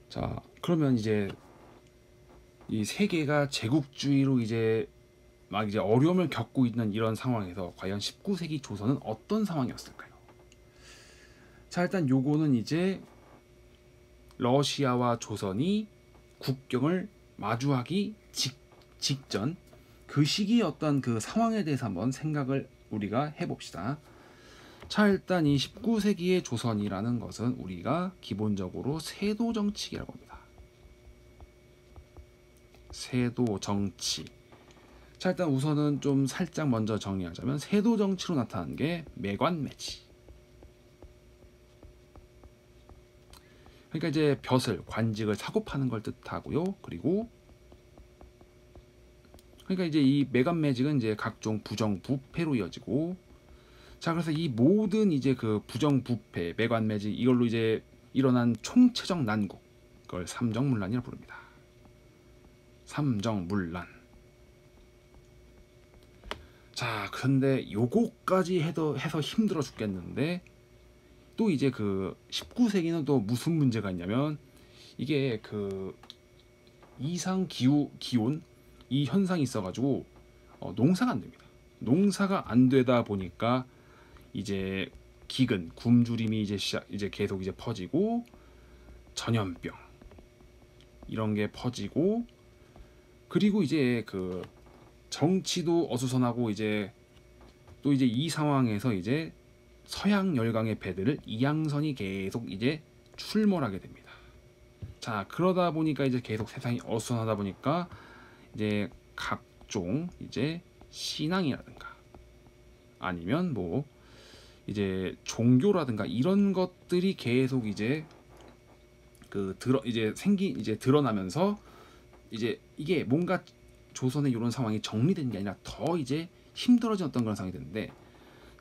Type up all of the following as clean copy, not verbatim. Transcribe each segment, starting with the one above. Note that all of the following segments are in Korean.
자, 그러면 이제 이 세계가 제국주의로 이제 막 이제 어려움을 겪고 있는 이런 상황에서 과연 19세기 조선은 어떤 상황이었을까요? 자, 일단 요거는 이제 러시아와 조선이 국경을 마주하기 직전 그 시기의 어떤 그 상황에 대해서 한번 생각을 우리가 해봅시다. 자, 일단 이 19세기의 조선이라는 것은 우리가 기본적으로 세도 정치라고 합니다. 세도 정치. 자, 일단 우선은 좀 살짝 먼저 정리하자면 세도 정치로 나타난 게 매관매지. 그러니까 이제 벼슬, 관직을 사고 파는 걸 뜻하고요. 그리고 그러니까 이제 이 매관매직은 이제 각종 부정 부패로 이어지고, 자, 그래서 이 모든 이제 그 부정 부패, 매관매직 이걸로 이제 일어난 총체적 난국, 그걸 삼정문란이라 부릅니다. 삼정문란. 자, 근데 요거까지 해서 힘들어 죽겠는데, 또 이제 그 19세기는 또 무슨 문제가 있냐면, 이게 그 이상 기온 이 현상이 있어가지고 농사가 안 됩니다. 농사가 안 되다 보니까 이제 기근, 굶주림이 이제 계속 이제 퍼지고, 전염병 이런 게 퍼지고, 그리고 이제 그 정치도 어수선하고, 이제 또 이제 이 상황에서 이제 서양 열강의 배들을 이양선이 계속 이제 출몰하게 됩니다. 자, 그러다 보니까 이제 계속 세상이 어수선하다 보니까 이제 각종 이제 신앙이라든가 아니면 뭐 이제 종교라든가 이런 것들이 계속 이제 이제 드러나면서 이제 이게 뭔가 조선의 이런 상황이 정리된 게 아니라 더 이제 힘들어진 어떤 그런 상황이 되는데,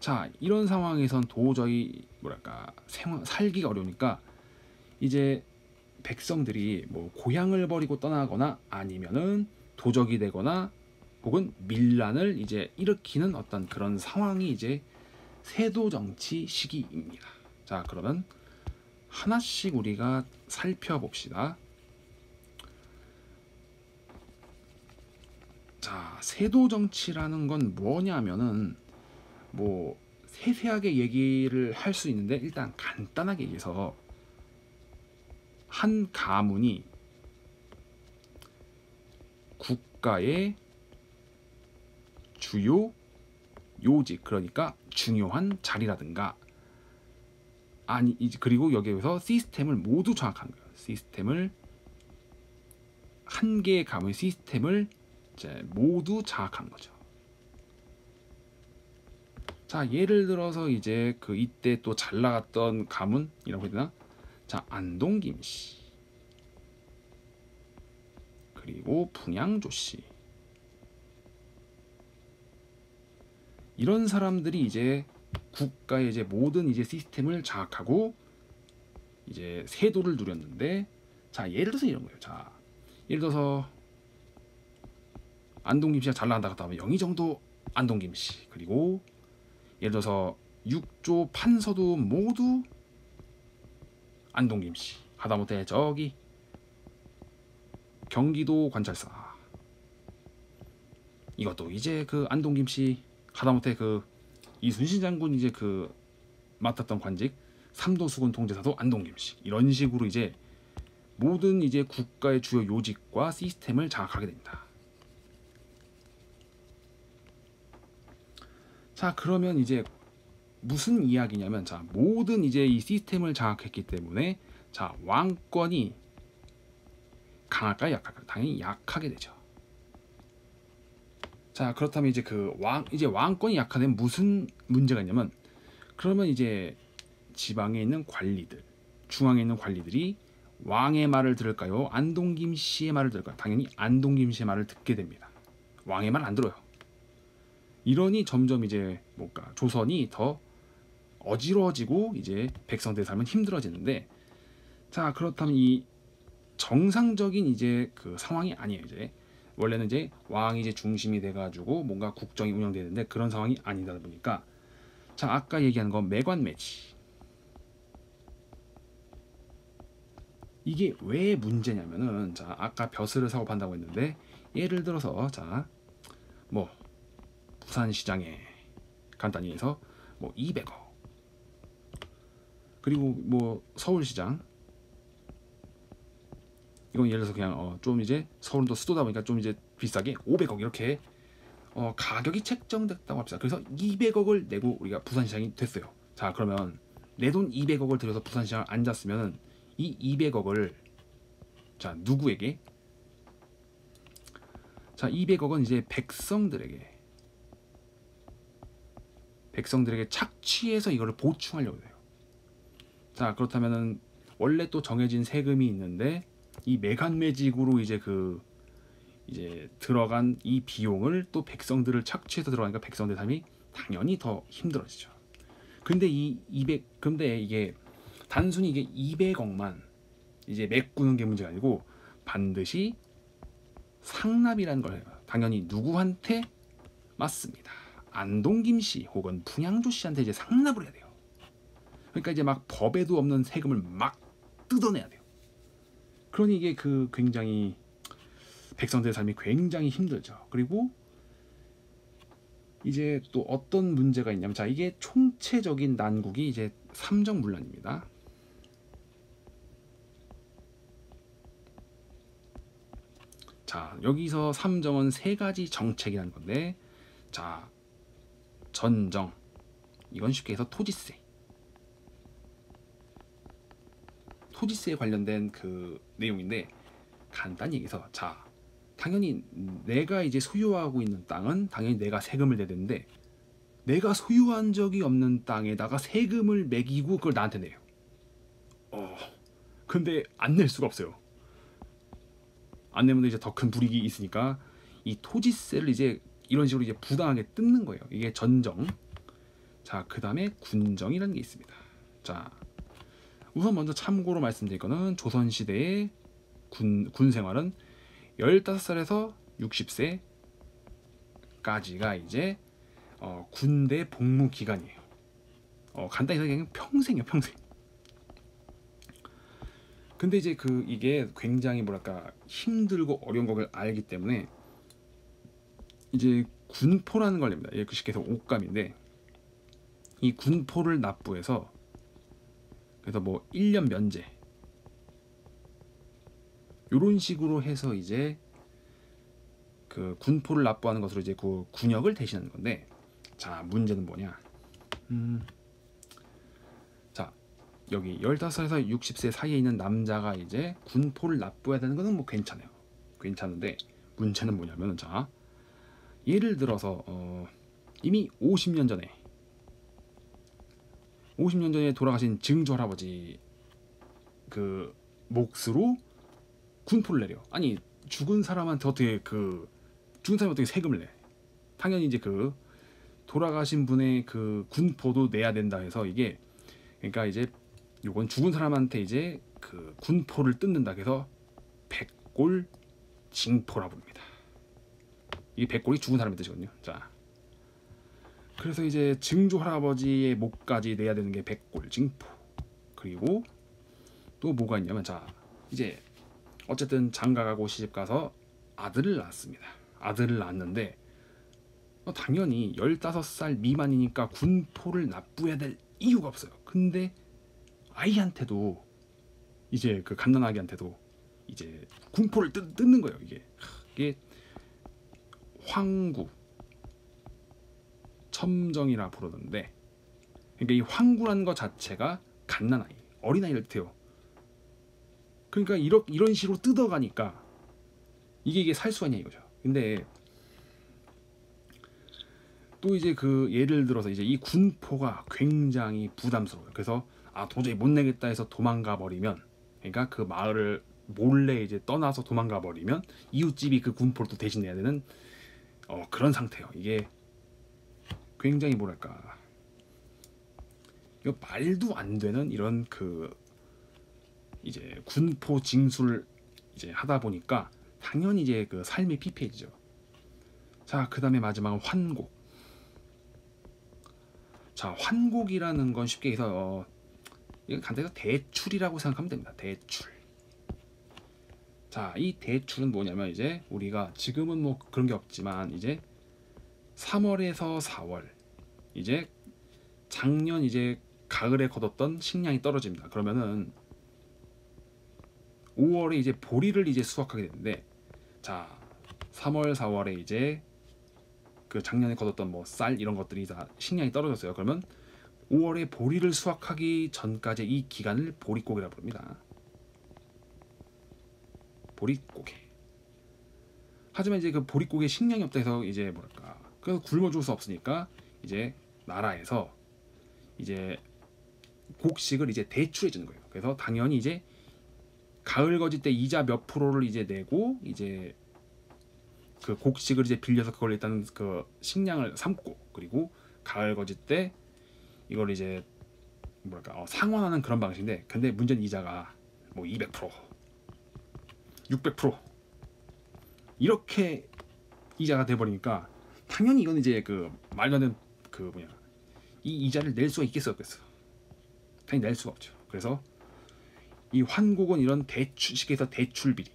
자, 이런 상황에선 도저히 뭐랄까 살기가 어려우니까 이제 백성들이 뭐 고향을 버리고 떠나거나 아니면은 도적이 되거나 혹은 밀란을 이제 일으키는 어떤 그런 상황이 이제 세도 정치 시기입니다. 자, 그러면 하나씩 우리가 살펴봅시다. 자, 세도 정치라는 건 뭐냐면은 뭐 세세하게 얘기를 할 수 있는데, 일단 간단하게 얘기해서 한 가문이 국가의 주요 요직, 그러니까 중요한 자리라든가 아니 그리고 여기에서 시스템을 모두 장악한 거예요. 시스템을 한 개의 가문의 시스템을 이제 모두 장악한 거죠. 자, 예를 들어서 이제 그 이때 또 잘 나갔던 가문이라고 해야 되나? 자, 안동김씨, 그리고 풍양조씨, 이런 사람들이 이제 국가의 이제 모든 이제 시스템을 장악하고 이제 세도를 누렸는데, 자, 예를 들어서 이런 거예요. 자, 예를 들어서 안동김씨가 잘 나간다 하면 영의정도 안동김씨, 그리고 예를 들어서 육조 판서도 모두 안동김씨, 하다못해 저기 경기도 관찰사 이것도 이제 그 안동김씨, 하다못해 그 이순신 장군 이제 그 맡았던 관직 삼도수군 통제사도 안동김씨, 이런 식으로 이제 모든 이제 국가의 주요 요직과 시스템을 장악하게 됩니다. 자, 그러면 이제 무슨 이야기냐면, 자, 모든 이제 이 시스템을 장악했기 때문에 자, 왕권이 강할까요, 약할까요? 당연히 약하게 되죠. 자, 그렇다면 이제 그 이제 왕권이 약하면 무슨 문제가 있냐면, 그러면 이제 지방에 있는 관리들, 중앙에 있는 관리들이 왕의 말을 들을까요, 안동김 씨의 말을 들을까요? 당연히 안동김 씨의 말을 듣게 됩니다. 왕의 말 안 들어요. 이러니 점점 이제 뭔가 조선이 더 어지러워지고 이제 백성들의 삶은 힘들어지는데, 자, 그렇다면 이 정상적인 이제 그 상황이 아니에요. 이제 원래는 이제 왕이 이제 중심이 돼가지고 뭔가 국정이 운영되는데 그런 상황이 아니다 보니까, 자, 아까 얘기한 건 매관매지, 이게 왜 문제냐면은 자 아까 벼슬을 사고 판다고 했는데 예를 들어서 자 뭐 부산시장에 간단히 해서 뭐 200억 그리고 뭐 서울시장 이건 예를 들어서 그냥 좀 이제 서울은 또 수도다 보니까 좀 이제 비싸게 500억 이렇게 가격이 책정됐다고 합시다. 그래서 200억을 내고 우리가 부산시장이 됐어요. 자 그러면 내 돈 200억을 들여서 부산시장을 앉았으면 이 200억을 자 누구에게? 자 200억은 이제 백성들에게 착취해서 이거를 보충하려고 해요. 자 그렇다면은 원래 또 정해진 세금이 있는데 이 매간매직으로 이제 이제 들어간 이 비용을 또 백성들을 착취해서 들어가니까 백성들 삶이 당연히 더 힘들어지죠. 근데 근데 이게 단순히 이게 200억만 이제 메꾸는 게 문제가 아니고 반드시 상납이라는 걸 해요. 당연히 누구한테? 맞습니다. 안동김 씨 혹은 분양조 씨한테 이제 상납을 해야 돼요. 그러니까 이제 막 법에도 없는 세금을 막 뜯어내야 돼요. 그러니 이게 굉장히 백성들의 삶이 굉장히 힘들죠. 그리고 이제 또 어떤 문제가 있냐면 자 이게 총체적인 난국이 이제 삼정문란입니다. 자 여기서 삼정은 세 가지 정책이라는 건데 자 전정 이건 쉽게 해서 토지세에 관련된 내용인데 간단히 얘기해서 자 당연히 내가 이제 소유하고 있는 땅은 당연히 내가 세금을 내야 되는데 내가 소유한 적이 없는 땅에다가 세금을 매기고 그걸 나한테 내요. 근데 안 낼 수가 없어요. 안 내면 이제 더 큰 불이익이 있으니까 이 토지세를 이제 이런 식으로 이제 부당하게 뜯는 거예요. 이게 전정. 자, 그다음에 군정이라는 게 있습니다. 자, 우선 먼저 참고로 말씀드릴 거는 조선 시대의 군 생활은 15살에서 60세까지가 이제 군대 복무 기간이에요. 간단히 그냥 평생이에요, 평생. 근데 이제 이게 굉장히 뭐랄까 힘들고 어려운 걸 알기 때문에 이제 군포라는 걸 냅니다. 쉽게 해서 옷감인데 이 군포를 납부해서 그래서 뭐 1년 면제 요런 식으로 해서 이제 군포를 납부하는 것으로 이제 군역을 대신하는 건데 자 문제는 뭐냐 자 여기 15살에서 60세 사이에 있는 남자가 이제 군포를 납부해야 되는 거는 뭐 괜찮아요. 괜찮은데 문제는 뭐냐면 자 예를 들어서 이미 50년 전에 돌아가신 증조 할아버지 몫으로 군포를 내려. 아니 죽은 사람한테 어떻게 세금을 내? 당연히 이제 돌아가신 분의 군포도 내야 된다 해서 이게 그러니까 이제 요건 죽은 사람한테 이제 군포를 뜯는다 해서 백골 징포라 부릅니다. 이 백골이 죽은 사람의 뜻이거든요. 자, 그래서 이제 증조 할아버지의 몫까지 내야 되는 게 백골 징포. 그리고 또 뭐가 있냐면 자 이제 어쨌든 장가가고 시집가서 아들을 낳았습니다. 아들을 낳았는데 당연히 15살 미만이니까 군포를 납부해야 될 이유가 없어요. 근데 아이한테도 이제 갓난아기한테도 이제 군포를 뜯는 거예요. 이게 황구 첨정이라 부르는데 그러니까 이 황구라는 것 자체가 갓난아이 어린아이를 뜻해요. 그러니까 이런 식으로 뜯어가니까 이게 살 수가 있냐 이거죠. 근데 또 이제 예를 들어서 이제 이 군포가 굉장히 부담스러워요. 그래서 도저히 못 내겠다 해서 도망가 버리면 그러니까 그 마을을 몰래 이제 떠나서 도망가 버리면 이웃집이 그 군포를 또 대신 내야 되는 그런 상태예요. 이게 굉장히 뭐랄까 이거 말도 안 되는 이런 이제 군포 징수를 이제 하다 보니까 당연히 이제 삶이 피폐해지죠. 자, 그다음에 마지막은 환곡. 자, 환곡이라는 건 쉽게 해서 이건 간단히 대출이라고 생각하면 됩니다. 대출. 자, 이 대출은 뭐냐면 이제 우리가 지금은 뭐 그런 게 없지만 이제 3월에서 4월 이제 작년 이제 가을에 거뒀던 식량이 떨어집니다. 그러면은 5월에 이제 보리를 이제 수확하게 되는데, 자 3월 4월에 이제 그 작년에 거뒀던 뭐 쌀 이런 것들이 다 식량이 떨어졌어요. 그러면 5월에 보리를 수확하기 전까지 이 기간을 보릿고개라고 부릅니다. 보릿고개. 하지만 이제 그 보릿고개 식량이 없다 해서 이제 뭐랄까, 그래서 굶어줄 수 없으니까 이제 나라에서 이제 곡식을 이제 대출해 주는 거예요. 그래서 당연히 이제 가을 거지 때 이자 몇 프로를 이제 내고 이제 그 곡식을 이제 빌려서 그걸 일단 그 식량을 삼고, 그리고 가을 거지 때 이걸 이제 뭐랄까 상환하는 그런 방식인데, 근데 문제는 이자가 뭐 200%, 600% 이렇게 이자가 돼버리니까 당연히 이건 이제 그 말도 안 되는 그 뭐냐, 이 이자를 낼 수가 있겠어 없겠어? 당연히 낼 수가 없죠. 그래서 이 환곡은 이런 대출, 쉽게 해서 대출 비리,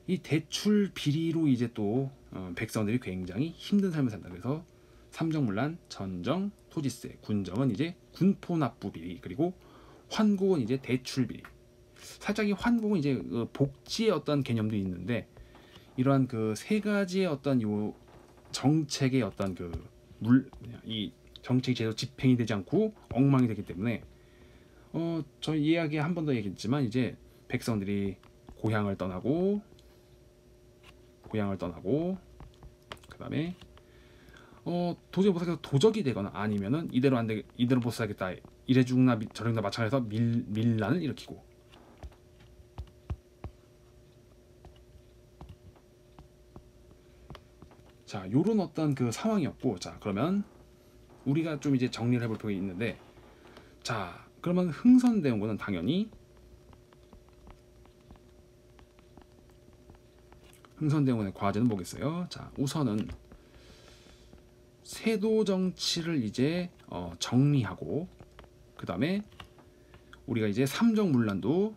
이 대출 비리로 이제 또 백성들이 굉장히 힘든 삶을 산다. 그래서 삼정문란, 전정, 토지세, 군정은 이제 군포납부 비리, 그리고 환곡은 이제 대출 비리. 살짝 이 환곡은 이제 복지의 어떤 개념도 있는데, 이러한 그 세 가지의 어떤 요 정책의 어떤 이 정책이 제대로 집행이 되지 않고 엉망이 되기 때문에 저희 이야기 한 번 더 얘기했지만 이제 백성들이 고향을 떠나고 그다음에 도저히 못 살겠다, 도적이 되거나 아니면은 이대로 못 살겠다, 이래 죽나 저래 죽나 마찬가지에서 밀란을 일으키고. 자, 요런 어떤 그 상황이었고, 자 그러면 우리가 좀 이제 정리를 해볼 필요가 있는데, 자 그러면 흥선대원군은 당연히 흥선대원군의 과제는 뭐겠어요? 자 우선은 세도 정치를 이제 정리하고, 그 다음에 우리가 이제 삼정문란도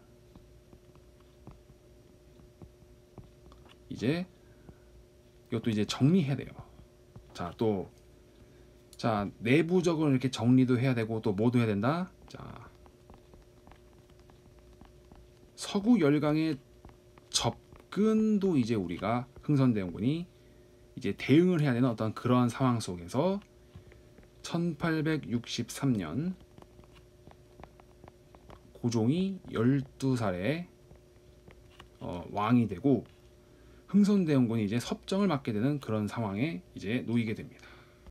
이제 이것도 이제 정리해야 돼요. 자 내부적으로 이렇게 정리도 해야 되고 또 뭐도 해야 된다. 자 서구 열강의 접근도 이제 우리가 흥선대원군이 이제 대응을 해야 되는 어떤 그러한 상황 속에서 1863년 고종이 12살에 왕이 되고 흥선대원군이 이제 섭정을 맡게 되는 그런 상황에 이제 놓이게 됩니다.